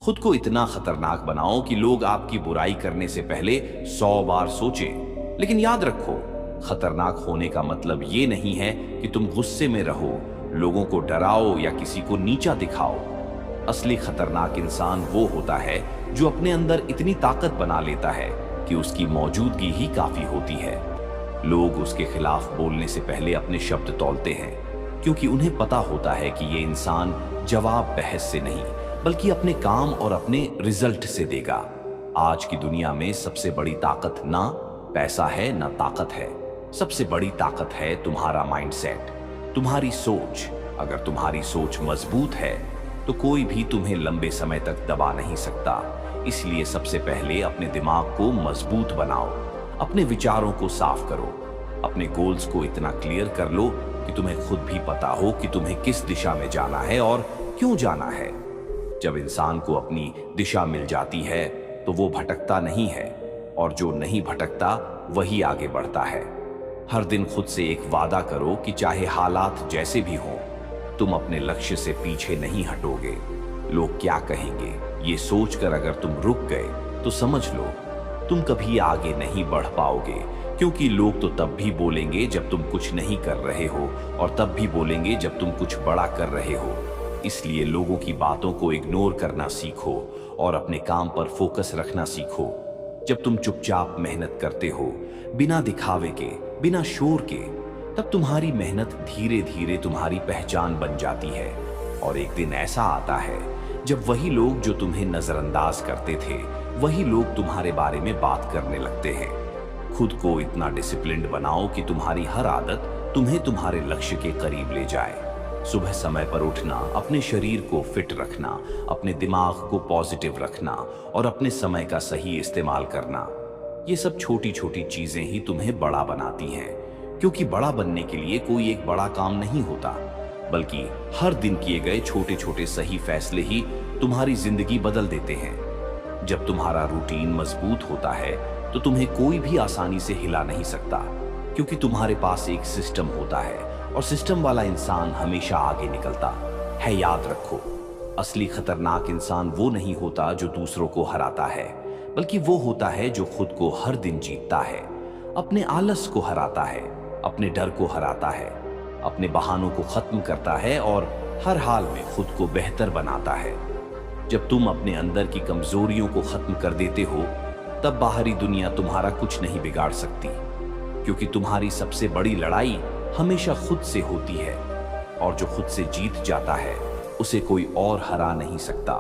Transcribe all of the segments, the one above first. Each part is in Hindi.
खुद को इतना खतरनाक बनाओ कि लोग आपकी बुराई करने से पहले 100 बार सोचें। लेकिन याद रखो, खतरनाक होने का मतलब ये नहीं है कि तुम गुस्से में रहो, लोगों को डराओ या किसी को नीचा दिखाओ। असली खतरनाक इंसान वो होता है जो अपने अंदर इतनी ताकत बना लेता है कि उसकी मौजूदगी ही काफी होती है। लोग उसके खिलाफ बोलने से पहले अपने शब्द तौलते हैं, क्योंकि उन्हें पता होता है कि ये इंसान जवाब बहस से नहीं बल्कि अपने काम और अपने रिजल्ट से देगा। आज की दुनिया में सबसे बड़ी ताकत ना पैसा है ना ताकत है, सबसे बड़ी ताकत है तुम्हारा माइंडसेट, तुम्हारी सोच। अगर तुम्हारी सोच मजबूत है तो कोई भी तुम्हें लंबे समय तक दबा नहीं सकता। इसलिए सबसे पहले अपने दिमाग को मजबूत बनाओ, अपने विचारों को साफ करो, अपने गोल्स को इतना क्लियर कर लो कि तुम्हें खुद भी पता हो कि तुम्हें किस दिशा में जाना है और क्यों जाना है। जब इंसान को अपनी दिशा मिल जाती है तो वो भटकता नहीं है, और जो नहीं भटकता वही आगे बढ़ता है। हर दिन खुद से एक वादा करो कि चाहे हालात जैसे भी हों, तुम अपने लक्ष्य से पीछे नहीं हटोगे। लोग क्या कहेंगे ये सोचकर अगर तुम रुक गए तो समझ लो तुम कभी आगे नहीं बढ़ पाओगे, क्योंकि लोग तो तब भी बोलेंगे जब तुम कुछ नहीं कर रहे हो, और तब भी बोलेंगे जब तुम कुछ बड़ा कर रहे हो। इसलिए लोगों की बातों को इग्नोर करना सीखो और अपने काम पर फोकस रखना सीखो। जब तुम चुपचाप मेहनत करते हो, बिना दिखावे के, बिना शोर के, तब तुम्हारी मेहनत धीरे धीरे तुम्हारी पहचान बन जाती है। और एक दिन ऐसा आता है जब वही लोग जो तुम्हें नजरअंदाज करते थे, वही लोग तुम्हारे बारे में बात करने लगते हैं। खुद को इतना डिसिप्लिन्ड बनाओ कि तुम्हारी हर आदत तुम्हें तुम्हारे लक्ष्य के करीब ले जाए। सुबह समय पर उठना, अपने शरीर को फिट रखना, अपने दिमाग को पॉजिटिव रखना और अपने समय का सही इस्तेमाल करना, ये सब छोटी छोटी चीजें ही तुम्हें बड़ा बनाती हैं। क्योंकि बड़ा बनने के लिए कोई एक बड़ा काम नहीं होता, बल्कि हर दिन किए गए छोटे छोटे सही फैसले ही तुम्हारी जिंदगी बदल देते हैं। जब तुम्हारा रूटीन मजबूत होता है तो तुम्हें कोई भी आसानी से हिला नहीं सकता, क्योंकि तुम्हारे पास एक सिस्टम होता है, और सिस्टम वाला इंसान हमेशा आगे निकलता है। याद रखो, असली खतरनाक इंसान वो नहीं होता जो दूसरों को हराता है, बल्कि वो होता है जो खुद को हर दिन जीतता है, अपने आलस को हराता है, अपने डर को हराता है, अपने बहानों को खत्म करता है और हर हाल में खुद को बेहतर बनाता है। जब तुम अपने अंदर की कमजोरियों को खत्म कर देते हो, तब बाहरी दुनिया तुम्हारा कुछ नहीं बिगाड़ सकती, क्योंकि तुम्हारी सबसे बड़ी लड़ाई हमेशा खुद से होती है, और जो खुद से जीत जाता है उसे कोई और हरा नहीं सकता।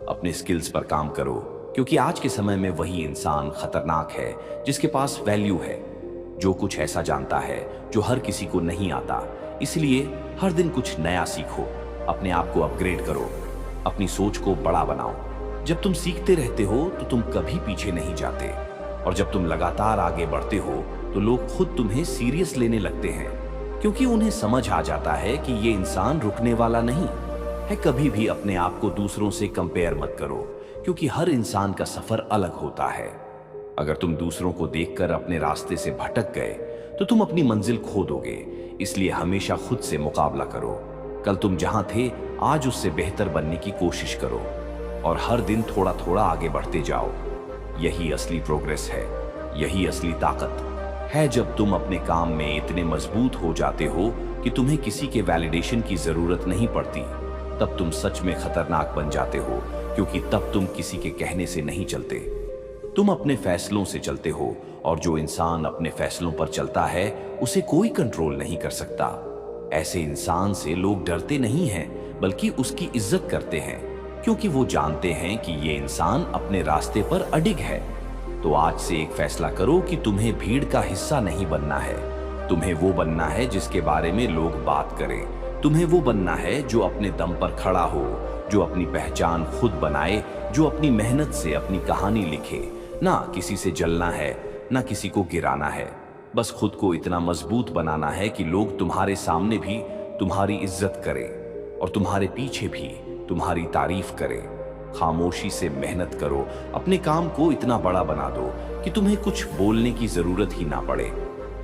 अपने स्किल्स पर काम करो, क्योंकि आज के समय में वही इंसान खतरनाक है जिसके पास वैल्यू है, जो कुछ ऐसा जानता है जो हर किसी को नहीं आता। इसलिए हर दिन कुछ नया सीखो, अपने आप को अपग्रेड करो, अपनी सोच को बड़ा बनाओ। जब तुम सीखते रहते हो तो तुम कभी पीछे नहीं जाते, और जब तुम लगातार आगे बढ़ते हो तो लोग खुद तुम्हें सीरियस लेने लगते हैं, क्योंकि उन्हें समझ आ जाता है कि ये इंसान रुकने वाला नहीं है। कभी भी अपने आप को दूसरों से कंपेयर मत करो, क्योंकि हर इंसान का सफर अलग होता है। अगर तुम दूसरों को देखकर अपने रास्ते से भटक गए तो तुम अपनी मंजिल खो दोगे। इसलिए हमेशा खुद से मुकाबला करो। कल तुम जहां थे, आज उससे बेहतर बनने की कोशिश करो, और हर दिन थोड़ा थोड़ा आगे बढ़ते जाओ। यही असली प्रोग्रेस है, यही असली ताकत है। जब तुम अपने काम में इतने मजबूत हो जाते हो कि तुम्हें किसी के वैलिडेशन की जरूरत नहीं पड़ती, तब तुम सच में खतरनाक बन जाते हो, क्योंकि तब तुम किसी के कहने से नहीं चलते, तुम अपने फैसलों से चलते हो। और जो इंसान अपने फैसलों पर चलता है उसे कोई कंट्रोल नहीं कर सकता। ऐसे इंसान से लोग डरते नहीं हैं, बल्कि उसकी इज्जत करते हैं, क्योंकि वो जानते हैं कि ये इंसान अपने रास्ते पर अडिग है। तो आज से एक फैसला करो कि तुम्हें भीड़ का हिस्सा नहीं बनना है, तुम्हें वो बनना है जिसके बारे में लोग बात करें। तुम्हें वो बनना है जो अपने दम पर खड़ा हो, जो अपनी पहचान खुद बनाए, जो अपनी मेहनत से अपनी कहानी लिखे। ना किसी से जलना है, ना किसी को गिराना है, बस खुद को इतना मजबूत बनाना है कि लोग तुम्हारे सामने भी तुम्हारी इज्जत करें और तुम्हारे पीछे भी तुम्हारी तारीफ करें। खामोशी से मेहनत करो, अपने काम को इतना बड़ा बना दो कि तुम्हें कुछ बोलने की जरूरत ही ना पड़े।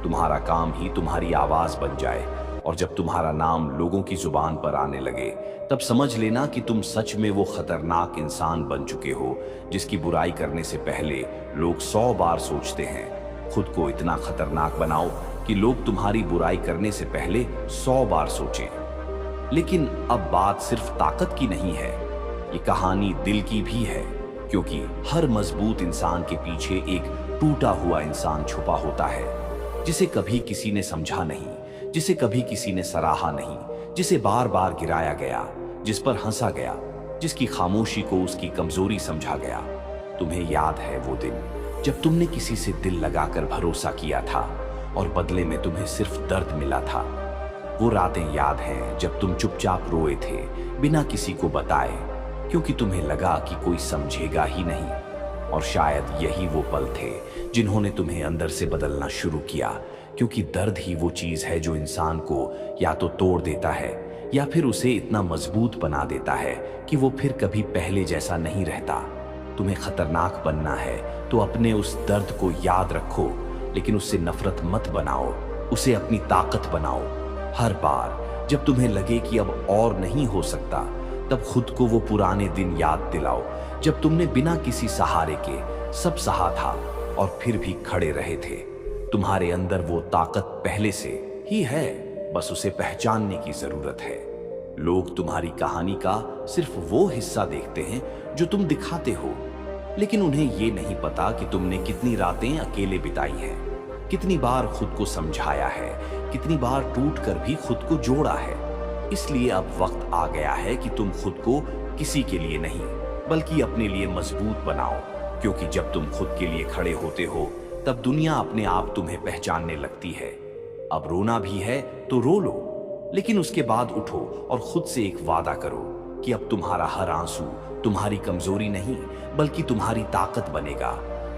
तुम्हारा काम ही तुम्हारी आवाज बन जाए, और जब तुम्हारा नाम लोगों की जुबान पर आने लगे तब समझ लेना कि तुम सच में वो खतरनाक इंसान बन चुके हो जिसकी बुराई करने से पहले लोग 100 बार सोचते हैं। खुद को इतना खतरनाक बनाओ कि लोग तुम्हारी बुराई करने से पहले 100 बार सोचें। लेकिन अब बात सिर्फ ताकत की नहीं है, ये कहानी दिल की भी है, क्योंकि हर मजबूत इंसान के पीछे एक टूटा हुआ इंसान छुपा होता है, जिसे कभी किसी ने समझा नहीं, जिसे कभी किसी ने सराहा नहीं, जिसे बार बार गिराया गया, जिस पर हंसा गया, जिसकी खामोशी को उसकी कमजोरी समझा गया। तुम्हें याद है वो दिन जब तुमने किसी से दिल लगाकर भरोसा किया था और बदले में तुम्हें सिर्फ दर्द मिला था। वो रातें याद हैं जब तुम चुपचाप रोए थे बिना किसी को बताए, क्योंकि तुम्हें लगा कि कोई समझेगा ही नहीं। और शायद यही वो पल थे जिन्होंने तुम्हें अंदर से बदलना शुरू किया, क्योंकि दर्द ही वो चीज है जो इंसान को या तो तोड़ देता है या फिर उसे इतना मजबूत बना देता है कि वो फिर कभी पहले जैसा नहीं रहता। तुम्हें खतरनाक बनना है तो अपने उस दर्द को याद रखो, लेकिन उससे नफरत मत बनाओ, उसे अपनी ताकत बनाओ। हर बार जब तुम्हें लगे कि अब और नहीं हो सकता, तब खुद को वो पुराने दिन याद दिलाओ जब तुमने बिना किसी सहारे के सब सहा था और फिर भी खड़े रहे थे। तुम्हारे अंदर वो ताकत पहले से ही है, बस उसे पहचानने की जरूरत है। लोग तुम्हारी कहानी का सिर्फ वो हिस्सा देखते हैं जो तुम दिखाते हो, लेकिन उन्हें ये नहीं पता कि तुमने कितनी रातें अकेले बिताई हैं, कितनी बार खुद को समझाया है, कितनी बार टूट कर भी खुद को जोड़ा है। इसलिए अब वक्त आ गया है कि तुम खुद को किसी के लिए नहीं बल्कि अपने लिए मजबूत बनाओ, क्योंकि जब तुम खुद के लिए खड़े होते हो तब दुनिया अपने आप तुम्हें पहचानने लगती है। अब रोना भी है तो रो लो, लेकिन उसके बाद उठो और खुद से एक वादा करो कि अब तुम्हारा हर आंसू तुम्हारी कमजोरी नहीं बल्कि तुम्हारी ताकत बनेगा।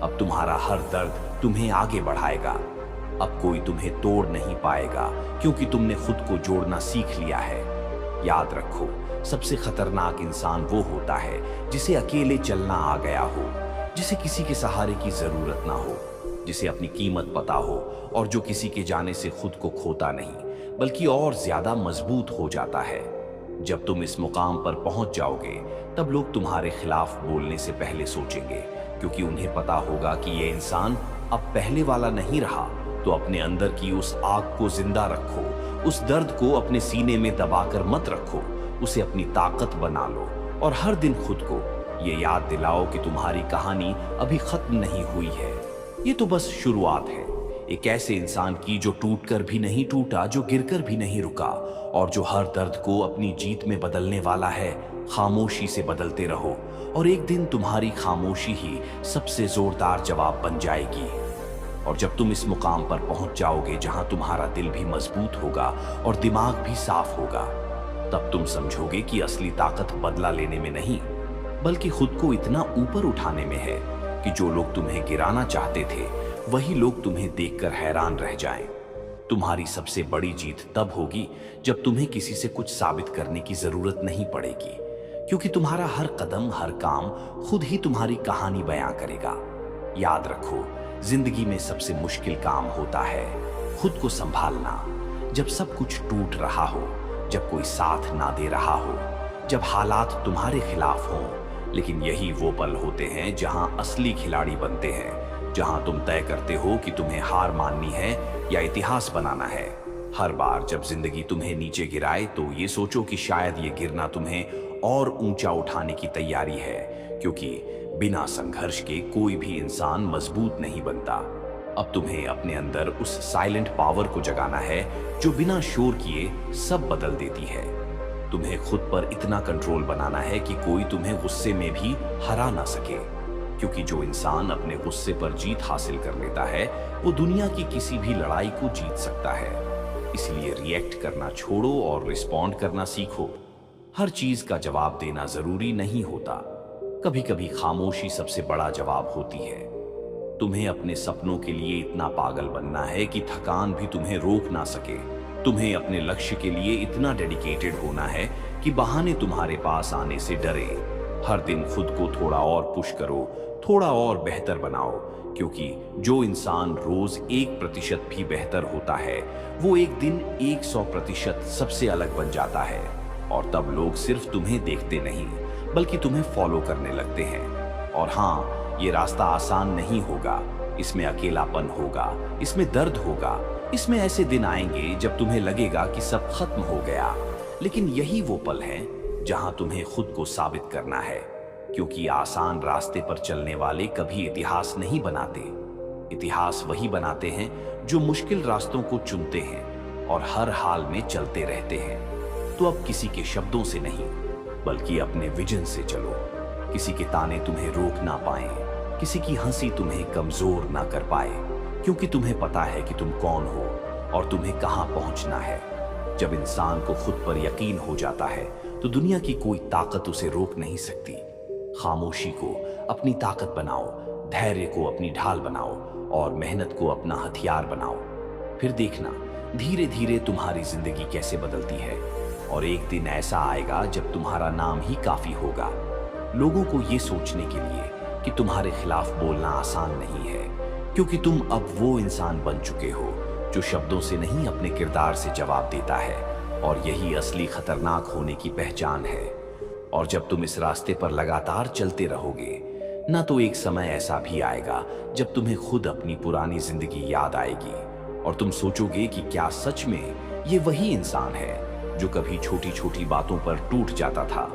अब तुम्हारा हर दर्द तुम्हें आगे बढ़ाएगा। अब कोई तुम्हें तोड़ नहीं पाएगा, क्योंकि तुमने खुद को जोड़ना सीख लिया है। याद रखो, सबसे खतरनाक इंसान वो होता है जिसे अकेले चलना आ गया हो, जिसे किसी के सहारे की जरूरत ना हो, जिसे अपनी कीमत पता हो और जो किसी के जाने से खुद को खोता नहीं बल्कि और ज्यादा मजबूत हो जाता है। जब तुम इस मुकाम पर पहुंच जाओगे तब लोग तुम्हारे खिलाफ बोलने से पहले सोचेंगे, क्योंकि उन्हें पता होगा कि ये इंसान अब पहले वाला नहीं रहा। तो अपने अंदर की उस आग को जिंदा रखो, उस दर्द को अपने सीने में दबाकर मत रखो, उसे अपनी ताकत बना लो और हर दिन खुद को ये याद दिलाओ कि तुम्हारी कहानी अभी खत्म नहीं हुई है। ये तो बस शुरुआत है, एक ऐसे इंसान की जो टूटकर भी नहीं टूटा, जो गिरकर भी नहीं रुका और जो हर दर्द को अपनी जीत में बदलने वाला है। खामोशी से बदलते रहो और एक दिन तुम्हारी खामोशी ही सबसे जोरदार जवाब बन जाएगी। और जब तुम इस मुकाम पर पहुंच जाओगे जहां तुम्हारा दिल भी मजबूत होगा और दिमाग भी साफ होगा, तब तुम समझोगे कि असली ताकत बदला लेने में नहीं बल्कि खुद को इतना ऊपर उठाने में है कि जो लोग तुम्हें गिराना चाहते थे वही लोग तुम्हें देखकर हैरान रह जाएं। तुम्हारी सबसे बड़ी जीत तब होगी जब तुम्हें किसी से कुछ साबित करने की जरूरत नहीं पड़ेगी, क्योंकि तुम्हारा हर कदम, हर काम खुद ही तुम्हारी कहानी बयां करेगा। याद रखो, जिंदगी में सबसे मुश्किल काम होता है खुद को संभालना। जब सब कुछ टूट रहा हो, जब कोई साथ ना दे रहा हो, जब हालात तुम्हारे खिलाफ हों, लेकिन यही वो पल होते हैं जहां असली खिलाड़ी बनते हैं, जहां तुम तय करते हो कि तुम्हें हार माननी है या इतिहास बनाना है। हर बार जब जिंदगी तुम्हें नीचे गिराए तो ये सोचो कि शायद ये गिरना तुम्हें और ऊंचा उठाने की तैयारी है, क्योंकि बिना संघर्ष के कोई भी इंसान मजबूत नहीं बनता। अब तुम्हें अपने अंदर उस साइलेंट पावर को जगाना है जो बिना शोर किए सब बदल देती है। तुम्हें खुद पर इतना कंट्रोल बनाना है कि कोई तुम्हें गुस्से में भी हरा ना सके, क्योंकि जो इंसान अपने गुस्से पर जीत हासिल कर लेता है वो दुनिया की किसी भी लड़ाई को जीत सकता है। इसलिए रिएक्ट करना छोड़ो और रिस्पॉन्ड करना सीखो। हर चीज का जवाब देना जरूरी नहीं होता, कभी कभी खामोशी सबसे बड़ा जवाब होती है। तुम्हें अपने सपनों के लिए इतना पागल बनना है कि थकान भी तुम्हें रोक ना सके। तुम्हें अपने लक्ष्य के लिए इतना डेडिकेटेड होना है कि बहाने तुम्हारे पास आने से डरे। हर दिन खुद को थोड़ा और पुश करो, थोड़ा और बेहतर बनाओ, क्योंकि जो इंसान रोज 1% भी बेहतर होता है वो एक दिन 100% सबसे अलग बन जाता है। और तब लोग सिर्फ तुम्हें देखते नहीं बल्कि तुम्हें फॉलो करने लगते हैं। और हाँ, ये रास्ता आसान नहीं होगा, इसमें अकेलापन होगा, इसमें दर्द होगा, इसमें ऐसे दिन आएंगे जब तुम्हें लगेगा कि सब खत्म हो गया। लेकिन यही वो पल है जहां तुम्हें खुद को साबित करना है, क्योंकि आसान रास्ते पर चलने वाले कभी इतिहास नहीं बनाते। इतिहास वही बनाते हैं जो मुश्किल रास्तों को चुनते हैं और हर हाल में चलते रहते हैं। तो अब किसी के शब्दों से नहीं बल्कि अपने विजन से चलो। किसी के ताने तुम्हें रोक ना पाए, किसी की हंसी तुम्हें कमजोर ना कर पाए, क्योंकि तुम्हें पता है कि तुम कौन हो और तुम्हें कहां पहुंचना है। जब इंसान को खुद पर यकीन हो जाता है तो दुनिया की कोई ताकत उसे रोक नहीं सकती। खामोशी को अपनी ताकत बनाओ, धैर्य को अपनी ढाल बनाओ और मेहनत को अपना हथियार बनाओ। फिर देखना धीरे धीरे तुम्हारी जिंदगी कैसे बदलती है। और एक दिन ऐसा आएगा जब तुम्हारा नाम ही काफी होगा लोगों को ये सोचने के लिए कि तुम्हारे खिलाफ बोलना आसान नहीं है, क्योंकि तुम अब वो इंसान बन चुके हो जो शब्दों से नहीं अपने किरदार से जवाब देता है। और यही असली खतरनाक होने की पहचान है। और जब तुम इस रास्ते पर लगातार चलते रहोगे ना, तो एक समय ऐसा भी आएगा जब तुम्हें खुद अपनी पुरानी जिंदगी याद आएगी और तुम सोचोगे कि क्या सच में ये वही इंसान है जो कभी छोटी छोटी बातों पर टूट जाता था,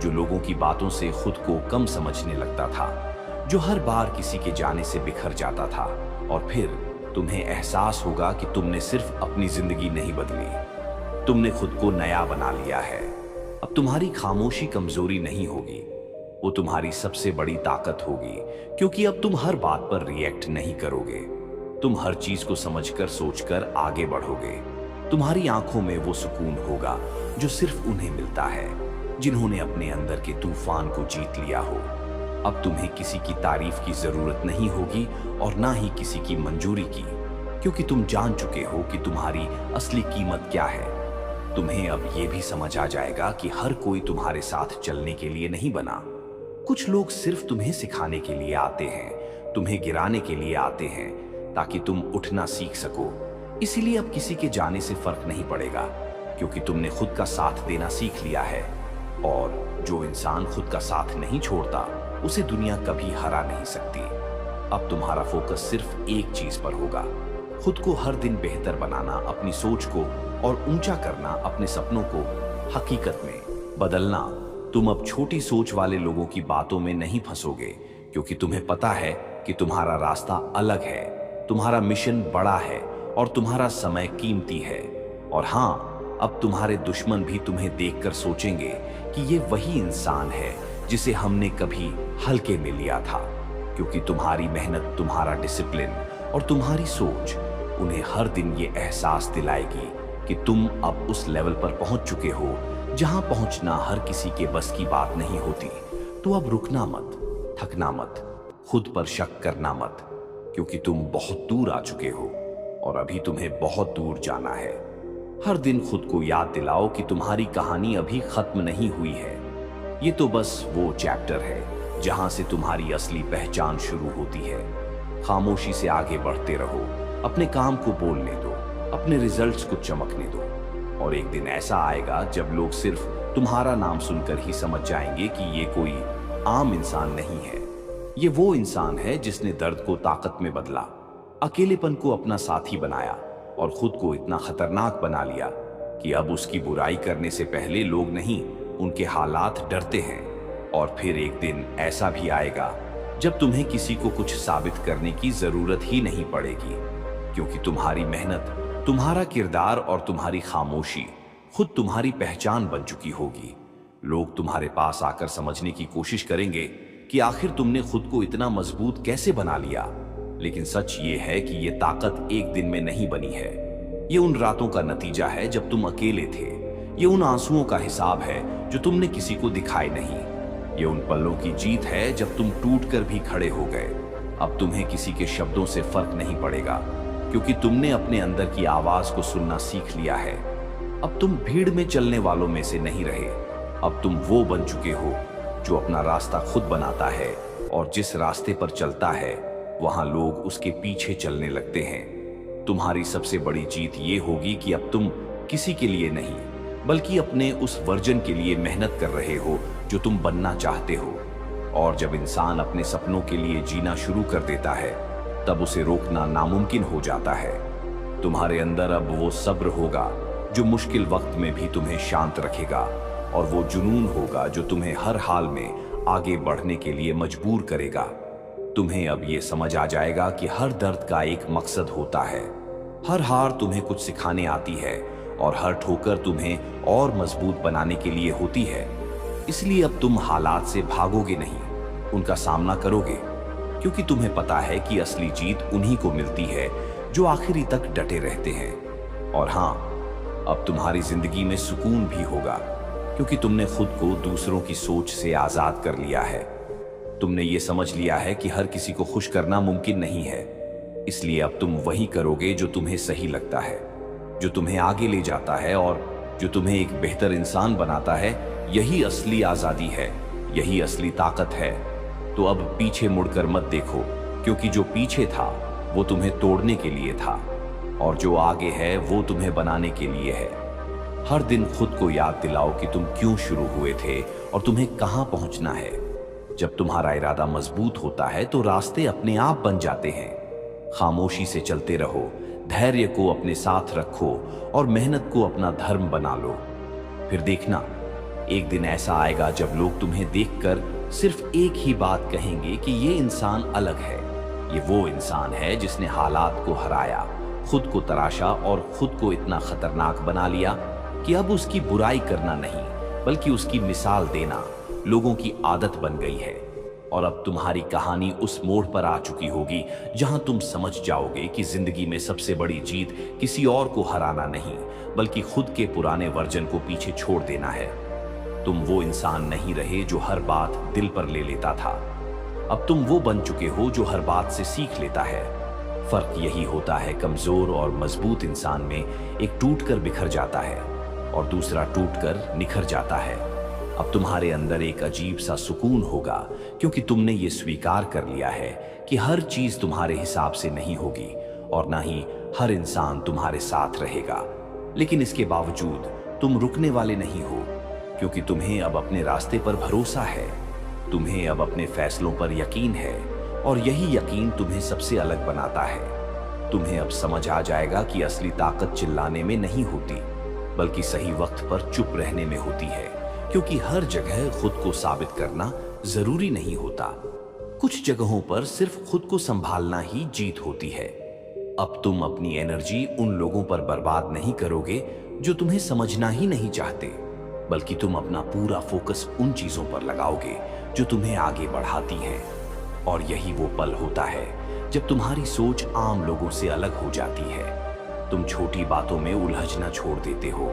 जो लोगों की बातों से खुद को कम समझने लगता था, जो हर बार किसी के जाने से बिखर जाता था। और फिर तुम्हें एहसास होगा कि तुमने सिर्फ अपनी जिंदगी नहीं बदली, तुमने खुद को नया बना लिया है। अब तुम्हारी खामोशी कमजोरी नहीं होगी, वो तुम्हारी सबसे बड़ी ताकत होगी, क्योंकि अब तुम हर बात पर रिएक्ट नहीं करोगे। तुम हर चीज को समझकर सोचकर आगे बढ़ोगे। तुम्हारी आंखों में वो सुकून होगा जो सिर्फ उन्हें मिलता है जिन्होंने अपने अंदर के तूफान को जीत लिया हो। अब तुम्हें किसी की तारीफ की जरूरत नहीं होगी और ना ही किसी की मंजूरी की, क्योंकि तुम जान चुके हो कि तुम्हारी असली कीमत क्या है। तुम्हें अब ये भी समझ आ जाएगा कि हर कोई तुम्हारे साथ चलने के लिए नहीं बना। कुछ लोग सिर्फ तुम्हें सिखाने के लिए आते हैं, तुम्हें गिराने के लिए आते हैं ताकि तुम उठना सीख सको। इसीलिए अब किसी के जाने से फर्क नहीं पड़ेगा, क्योंकि तुमने खुद का साथ देना सीख लिया है। और जो इंसान खुद का साथ नहीं छोड़ता उसे दुनिया कभी हरा नहीं सकती। अब तुम्हारा फोकस सिर्फ एक चीज पर होगा, खुद को हर दिन बेहतर बनाना, अपनी सोच को और ऊंचा करना, अपने सपनों को हकीकत में बदलना। तुम अब छोटी सोच वाले लोगों की बातों में नहीं फंसोगे, क्योंकि तुम्हें पता है कि तुम्हारा रास्ता अलग है, तुम्हारा मिशन बड़ा है और तुम्हारा समय कीमती है। और हाँ, अब तुम्हारे दुश्मन भी तुम्हें देखकर सोचेंगे कि ये वही इंसान है जिसे हमने कभी हल्के में लिया था, क्योंकि तुम्हारी मेहनत, तुम्हारा डिसिप्लिन और तुम्हारी सोच उन्हें हर दिन ये एहसास दिलाएगी कि तुम अब उस लेवल पर पहुंच चुके हो जहां पहुंचना हर किसी के बस की बात नहीं होती। तो अब रुकना मत, थकना मत, खुद पर शक करना मत, क्योंकि तुम बहुत दूर आ चुके हो और अभी तुम्हें बहुत दूर जाना है। हर दिन खुद को याद दिलाओ कि तुम्हारी कहानी अभी खत्म नहीं हुई है। ये तो बस वो चैप्टर है जहां से तुम्हारी असली पहचान शुरू होती है। खामोशी से आगे बढ़ते रहो, अपने काम को बोलने दो, अपने रिजल्ट्स को चमकने दो। और एक दिन ऐसा आएगा जब लोग सिर्फ तुम्हारा नाम सुनकर ही समझ जाएंगे कि ये कोई आम इंसान नहीं है। ये वो इंसान है जिसने दर्द को ताकत में बदला, अकेलेपन को अपना साथी बनाया और खुद को इतना खतरनाक बना लिया कि अब उसकी बुराई करने से पहले लोग नहीं, उनके हालात डरते हैं। और फिर एक दिन ऐसा भी आएगा जब तुम्हें किसी को कुछ साबित करने की जरूरत ही नहीं पड़ेगी, क्योंकि तुम्हारी मेहनत, तुम्हारा किरदार और तुम्हारी खामोशी खुद तुम्हारी पहचान बन चुकी होगी। लोग तुम्हारे पास आकर समझने की कोशिश करेंगे कि आखिर तुमने खुद को इतना मजबूत कैसे बना लिया। लेकिन सच ये है कि ये ताकत एक दिन में नहीं बनी है। ये उन रातों का नतीजा है जब तुम अकेले थे। ये उन आंसुओं का हिसाब है जो तुमने किसी को दिखाए नहीं। ये उन पलों की जीत है जब तुम टूट कर भी खड़े हो गए। अब तुम्हें किसी के शब्दों से फर्क नहीं पड़ेगा, क्योंकि तुमने अपने अंदर की आवाज को सुनना सीख लिया है। अब तुम भीड़ में चलने वालों में से नहीं रहे। अब तुम वो बन चुके हो जो अपना रास्ता खुद बनाता है और जिस रास्ते पर चलता है वहां लोग उसके पीछे चलने लगते हैं। तुम्हारी सबसे बड़ी जीत ये होगी कि अब तुम किसी के लिए नहीं बल्कि अपने उस वर्जन के लिए मेहनत कर रहे हो जो तुम बनना चाहते हो। और जब इंसान अपने सपनों के लिए जीना शुरू कर देता है तब उसे रोकना नामुमकिन हो जाता है। तुम्हारे अंदर अब वो सब्र होगा जो मुश्किल वक्त में भी तुम्हें शांत रखेगा, और वो जुनून होगा जो तुम्हें हर हाल में आगे बढ़ने के लिए मजबूर करेगा। तुम्हें अब ये समझ आ जाएगा कि हर दर्द का एक मकसद होता है, हर हार तुम्हें कुछ सिखाने आती है और हर ठोकर तुम्हें और मजबूत बनाने के लिए होती है। इसलिए अब तुम हालात से भागोगे नहीं, उनका सामना करोगे, क्योंकि तुम्हें पता है कि असली जीत उन्हीं को मिलती है जो आखिरी तक डटे रहते हैं। और हाँ, अब तुम्हारी जिंदगी में सुकून भी होगा, क्योंकि तुमने खुद को दूसरों की सोच से आजाद कर लिया है। तुमने ये समझ लिया है कि हर किसी को खुश करना मुमकिन नहीं है, इसलिए अब तुम वही करोगे जो तुम्हें सही लगता है, जो तुम्हें आगे ले जाता है और जो तुम्हें एक बेहतर इंसान बनाता है। यही असली आजादी है, यही असली ताकत है। तो अब पीछे मुड़कर मत देखो, क्योंकि जो पीछे था वो तुम्हें तोड़ने के लिए था, और जो आगे है वो तुम्हें बनाने के लिए है। हर दिन खुद को याद दिलाओ कि तुम क्यों शुरू हुए थे और तुम्हें कहां पहुंचना है। जब तुम्हारा इरादा मजबूत होता है तो रास्ते अपने आप बन जाते हैं। खामोशी से चलते रहो, धैर्य को अपने साथ रखो और मेहनत को अपना धर्म बना लो। फिर देखना, एक दिन ऐसा आएगा जब लोग तुम्हें देखकर सिर्फ एक ही बात कहेंगे कि ये इंसान अलग है। ये वो इंसान है जिसने हालात को हराया, खुद को तराशा और खुद को इतना खतरनाक बना लिया कि अब उसकी बुराई करना नहीं बल्कि उसकी मिसाल देना लोगों की आदत बन गई है। और अब तुम्हारी कहानी उस मोड़ पर आ चुकी होगी जहां तुम समझ जाओगे कि जिंदगी में सबसे बड़ी जीत किसी और को हराना नहीं बल्कि खुद के पुराने वर्जन को पीछे छोड़ देना है। तुम वो इंसान नहीं रहे जो हर बात दिल पर ले लेता था, अब तुम वो बन चुके हो जो हर बात से सीख लेता है। फर्क यही होता है, कमजोर और मजबूत इंसान में एक टूटकर बिखर जाता है और दूसरा टूटकर निखर जाता है। अब तुम्हारे अंदर एक अजीब सा सुकून होगा, क्योंकि तुमने ये स्वीकार कर लिया है कि हर चीज तुम्हारे हिसाब से नहीं होगी और ना ही हर इंसान तुम्हारे साथ रहेगा। लेकिन इसके बावजूद तुम रुकने वाले नहीं हो, क्योंकि तुम्हें अब अपने रास्ते पर भरोसा है, तुम्हें अब अपने फैसलों पर यकीन है, और यही यकीन तुम्हें सबसे अलग बनाता है। तुम्हें अब समझ आ जाएगा कि असली ताकत चिल्लाने में नहीं होती बल्कि सही वक्त पर चुप रहने में होती है, क्योंकि हर जगह खुद को साबित करना जरूरी नहीं होता। कुछ जगहों पर सिर्फ खुद को संभालना ही जीत होती है। अब तुम अपनी एनर्जी उन लोगों पर बर्बाद नहीं करोगे जो तुम्हें समझना ही नहीं चाहते, बल्कि तुम अपना पूरा फोकस उन चीजों पर लगाओगे जो तुम्हें आगे बढ़ाती हैं। और यही वो पल होता है जब तुम्हारी सोच आम लोगों से अलग हो जाती है। तुम छोटी बातों में उलझना छोड़ देते हो,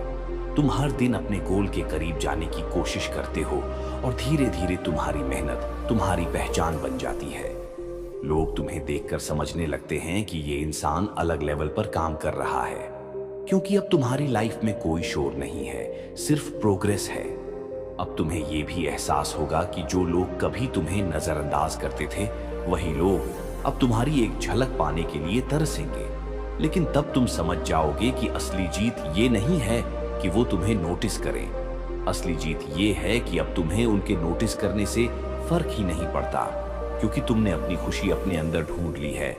तुम हर दिन अपने गोल के करीब जाने की कोशिश करते हो और धीरे धीरे तुम्हारी मेहनत तुम्हारी पहचान बन जाती है। लोग तुम्हें देखकर समझने लगते हैं कि ये इंसान अलग लेवल पर काम कर रहा है, क्योंकि अब तुम्हारी लाइफ में कोई शोर नहीं है, सिर्फ प्रोग्रेस है। अब तुम्हें ये भी एहसास होगा कि जो लोग कभी तुम्हें नजरअंदाज करते थे वही लोग अब तुम्हारी एक झलक पाने के लिए तरसेंगे। लेकिन तब तुम समझ जाओगे कि असली जीत ये नहीं है कि वो तुम्हें नोटिस करें, असली जीत ये है कि अब तुम्हें उनके नोटिस करने से फर्क ही नहीं पड़ता, क्योंकि तुमने अपनी खुशी अपने अंदर ढूंढ ली है।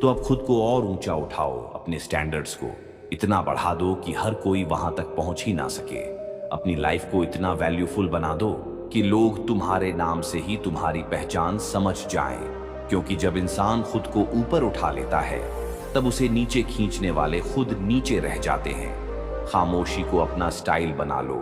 तो अब खुद को और ऊंचा उठाओ, अपने स्टैंडर्ड्स को इतना बढ़ा दो कि हर कोई वहां तक पहुंच ही ना सके। अपनी लाइफ को इतना वैल्यूफुल बना दो कि लोग तुम्हारे नाम से ही तुम्हारी पहचान समझ जाएं, क्योंकि जब इंसान खुद को ऊपर उठा लेता है तब उसे नीचे खींचने वाले खुद नीचे रह जाते हैं। खामोशी को अपना स्टाइल बना लो,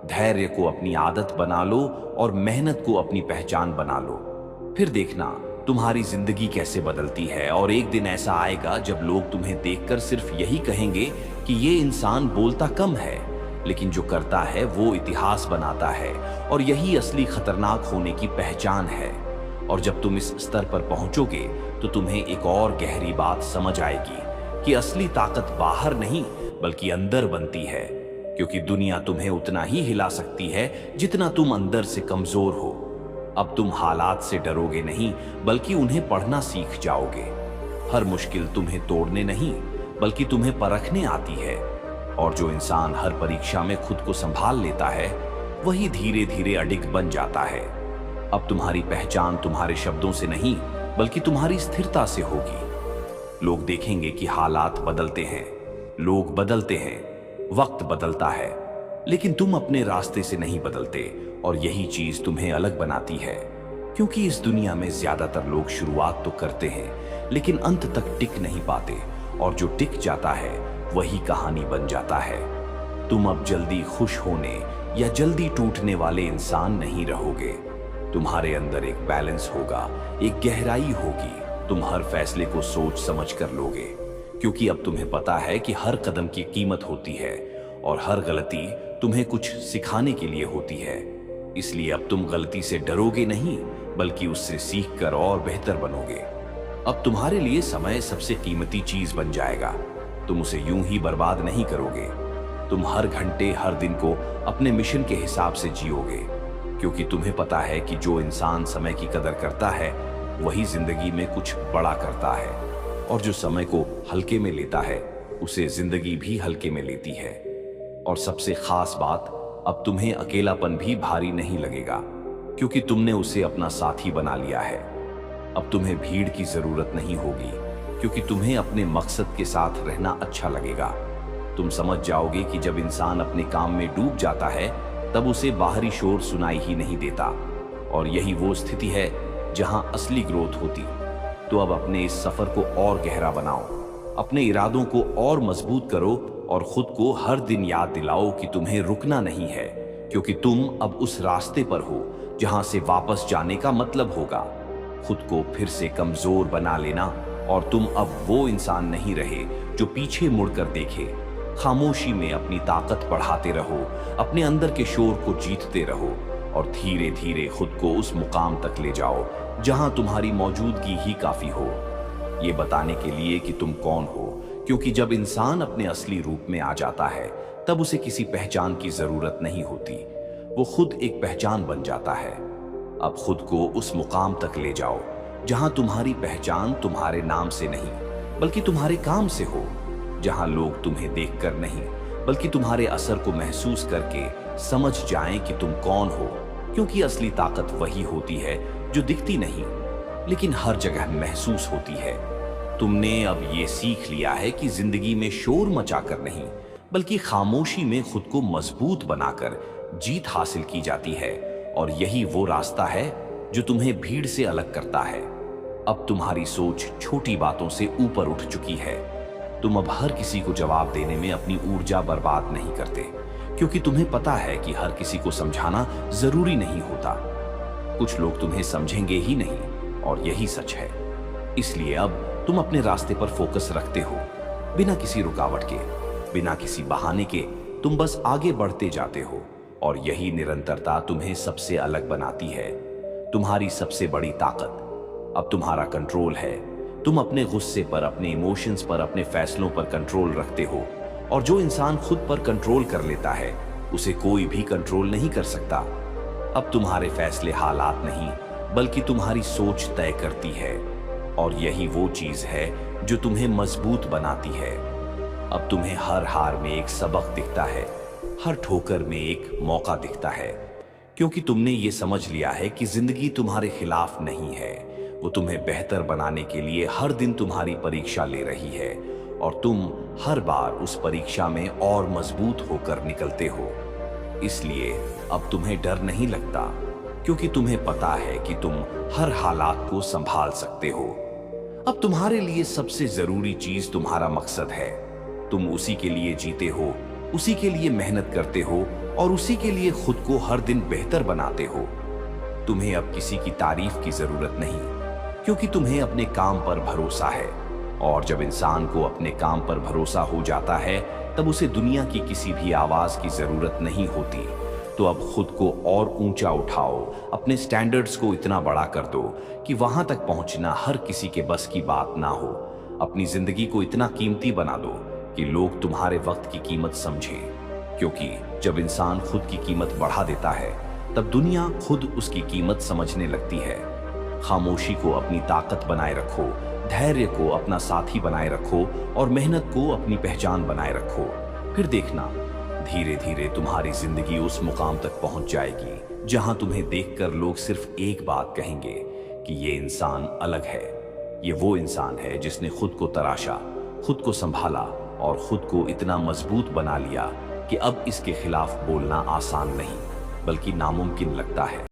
धैर्य को अपनी आदत बना लो और मेहनत को अपनी पहचान बना लो। फिर देखना तुम्हारी जिंदगी कैसे बदलती है। और एक दिन ऐसा आएगा जब लोग तुम्हें देखकर सिर्फ यही कहेंगे कि ये इंसान बोलता कम है, लेकिन जो करता है वो इतिहास बनाता है, और यही असली खतरनाक होने की पहचान है। और जब तुम इस स्तर पर पहुंचोगे तो तुम्हें एक और गहरी बात समझ आएगी कि असली ताकत बाहर नहीं बल्कि अंदर बनती है, क्योंकि दुनिया तुम्हें उतना ही हिला सकती है जितना तुम अंदर से कमजोर हो। अब तुम हालात से डरोगे नहीं, बल्कि उन्हें पढ़ना सीख जाओगे। हर मुश्किल तुम्हें तोड़ने नहीं, बल्कि तुम्हें परखने आती है। और जो इंसान हर परीक्षा में खुद को संभाल लेता है, वही धीरे धीरे अडिग बन जाता है। अब तुम्हारी पहचान तुम्हारे शब्दों से नहीं, बल्कि तुम्हारी स्थिरता से होगी। लोग देखेंगे कि हालात बदलते हैं, लोग बदलते हैं, वक्त बदलता है, लेकिन तुम अपने रास्ते से नहीं बदलते। और यही चीज तुम्हें अलग बनाती है, क्योंकि इस दुनिया में ज्यादातर लोग शुरुआत तो करते हैं, लेकिन अंत तक टिक नहीं पाते। और जो टिक जाता है वही कहानी बन जाता है। तुम अब जल्दी खुश होने या जल्दी टूटने वाले इंसान नहीं रहोगे। तुम्हारे अंदर एक बैलेंस होगा, एक गहराई होगी। तुम हर फैसले को सोच समझ कर लोगे, क्योंकि अब तुम्हें पता है कि हर कदम की कीमत होती है और हर गलती तुम्हें कुछ सिखाने के लिए होती है। इसलिए अब तुम गलती से डरोगे नहीं, बल्कि उससे सीखकर और बेहतर बनोगे। अब तुम्हारे लिए समय सबसे कीमती चीज बन जाएगा। तुम उसे यूं ही बर्बाद नहीं करोगे। तुम हर घंटे, हर दिन को अपने मिशन के हिसाब से जियोगे, क्योंकि तुम्हें पता है कि जो इंसान समय की कदर करता है, वही जिंदगी में कुछ बड़ा करता है। और जो समय को हल्के में लेता है, उसे जिंदगी भी हल्के में लेती है। और सबसे खास बात, अब तुम्हें अकेलापन भी भारी नहीं लगेगा, क्योंकि तुमने उसे अपना साथी बना लिया है। अब तुम्हें भीड़ की जरूरत नहीं होगी, क्योंकि तुम्हें अपने मकसद के साथ रहना अच्छा लगेगा। तुम समझ जाओगे कि जब इंसान अपने काम में डूब जाता है, तब उसे बाहरी शोर सुनाई ही नहीं देता। और यही वो स्थिति है जहां असली ग्रोथ होती। तो अब अपने इस सफर को और गहरा बनाओ, अपने इरादों को और मजबूत करो और खुद को हर दिन याद दिलाओ कि तुम्हें रुकना नहीं है, क्योंकि तुम अब उस रास्ते पर हो जहां से वापस जाने का मतलब होगा खुद को फिर से कमजोर बना लेना। और तुम अब वो इंसान नहीं रहे जो पीछे मुड़कर देखे। खामोशी में अपनी ताकत बढ़ाते रहो, अपने अंदर के शोर को जीतते रहो और धीरे धीरे खुद को उस मुकाम तक ले जाओ जहां तुम्हारी मौजूदगी ही काफी हो, ये बताने के लिए कि तुम कौन हो। क्योंकि जब इंसान अपने असली रूप में आ जाता है, तब उसे किसी पहचान की जरूरत नहीं होती। वो खुद एक पहचान बन जाता है। अब खुद को उस मुकाम तक ले जाओ जहां तुम्हारी पहचान तुम्हारे नाम से नहीं, बल्कि तुम्हारे काम से हो। जहां लोग तुम्हें देखकर नहीं, बल्कि तुम्हारे असर को महसूस करके समझ जाएं कि तुम कौन हो। क्योंकि असली ताकत वही होती है जो दिखती नहीं, लेकिन हर जगह महसूस होती है। तुमने अब ये सीख लिया है कि जिंदगी में शोर मचाकर नहीं, बल्कि खामोशी में खुद को मजबूत बनाकर जीत हासिल की जाती है। और यही वो रास्ता है जो तुम्हें भीड़ से अलग करता है। अब तुम्हारी सोच छोटी बातों से ऊपर उठ चुकी है। तुम अब हर किसी को जवाब देने में अपनी ऊर्जा बर्बाद नहीं करते, क्योंकि तुम्हें पता है कि हर किसी को समझाना जरूरी नहीं होता। कुछ लोग तुम्हें समझेंगे ही नहीं, और यही सच है। इसलिए अब तुम अपने रास्ते पर फोकस रखते हो, बिना किसी रुकावट के, बिना किसी बहाने के। तुम बस आगे बढ़ते जाते हो, और यही निरंतरता तुम्हें सबसे अलग बनाती है। तुम्हारी सबसे बड़ी ताकत अब तुम्हारा कंट्रोल है। तुम अपने गुस्से पर, अपने इमोशंस पर, अपने फैसलों पर कंट्रोल रखते हो। और जो इंसान खुद पर कंट्रोल कर लेता है, उसे कोई भी कंट्रोल नहीं कर सकता। अब तुम्हारे फैसले हालात नहीं, बल्कि तुम्हारी सोच तय करती है। और यही वो चीज है जो तुम्हें मजबूत बनाती है। अब तुम्हें हर हार में एक सबक दिखता है, हर ठोकर में एक मौका दिखता है, क्योंकि तुमने ये समझ लिया है कि जिंदगी तुम्हारे खिलाफ नहीं है। वो तुम्हें बेहतर बनाने के लिए हर दिन तुम्हारी परीक्षा ले रही है, और तुम हर बार उस परीक्षा में और मजबूत होकर निकलते हो। इसलिए अब तुम्हें डर नहीं लगता, क्योंकि तुम्हें पता है कि तुम हर हालात को संभाल सकते हो। अब तुम्हारे लिए सबसे जरूरी चीज तुम्हारा मकसद है। तुम उसी के लिए जीते हो, उसी के लिए मेहनत करते हो, और उसी के लिए खुद को हर दिन बेहतर बनाते हो। तुम्हें अब किसी की तारीफ की जरूरत नहीं, क्योंकि तुम्हें अपने काम पर भरोसा है। और जब इंसान को अपने काम पर भरोसा हो जाता है, तब उसे दुनिया की किसी भी आवाज की जरूरत नहीं होती। तो अब खुद को और ऊंचा उठाओ, अपने स्टैंडर्ड्स को इतना बड़ा कर दो कि वहां तक पहुंचना हर किसी के बस की बात ना हो। अपनी जिंदगी को इतना कीमती बना दो कि लोग तुम्हारे वक्त की कीमत समझें, क्योंकि जब इंसान खुद की कीमत बढ़ा देता है, तब दुनिया खुद उसकी कीमत समझने लगती है। खामोशी को अपनी ताकत बनाए रखो, धैर्य को अपना साथी बनाए रखो और मेहनत को अपनी पहचान बनाए रखो। फिर देखना, धीरे धीरे तुम्हारी जिंदगी उस मुकाम तक पहुंच जाएगी जहां तुम्हें देखकर लोग सिर्फ एक बात कहेंगे कि ये इंसान अलग है। ये वो इंसान है जिसने खुद को तराशा, खुद को संभाला और खुद को इतना मजबूत बना लिया कि अब इसके खिलाफ बोलना आसान नहीं बल्कि नामुमकिन लगता है।